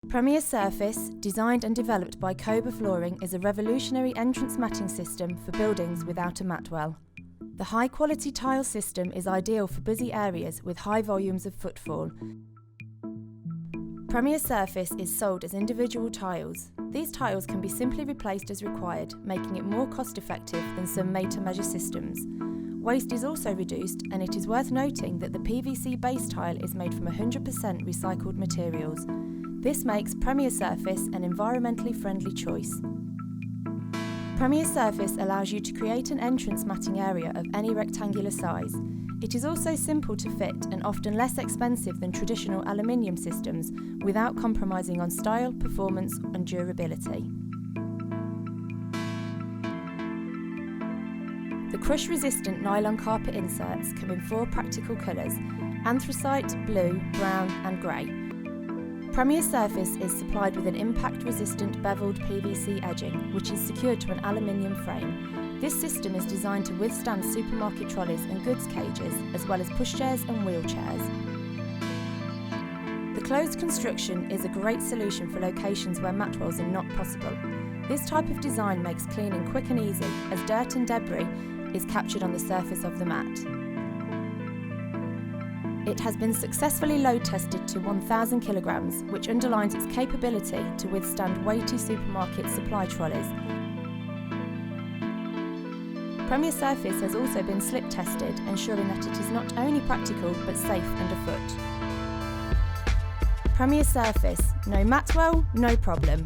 Premier Surface, designed and developed by COBA Flooring, is a revolutionary entrance matting system for buildings without a mat well. The high-quality tile system is ideal for busy areas with high volumes of footfall. Premier Surface is sold as individual tiles. These tiles can be simply replaced as required, making it more cost-effective than some made-to-measure systems. Waste is also reduced, and it is worth noting that the PVC base tile is made from 100% recycled materials. This makes Premier Surface an environmentally friendly choice. Premier Surface allows you to create an entrance matting area of any rectangular size. It is also simple to fit and often less expensive than traditional aluminium systems, without compromising on style, performance and durability. The crush-resistant nylon carpet inserts come in 4 practical colours: anthracite, blue, brown and grey. Premier Surface is supplied with an impact-resistant beveled PVC edging, which is secured to an aluminium frame. This system is designed to withstand supermarket trolleys and goods cages, as well as pushchairs and wheelchairs. The closed construction is a great solution for locations where mat wells are not possible. This type of design makes cleaning quick and easy, as dirt and debris is captured on the surface of the mat. It has been successfully load tested to 1,000 kilograms, which underlines its capability to withstand weighty supermarket supply trolleys. Premier Surface has also been slip tested, ensuring that it is not only practical but safe underfoot. Premier Surface, no mat well, no problem.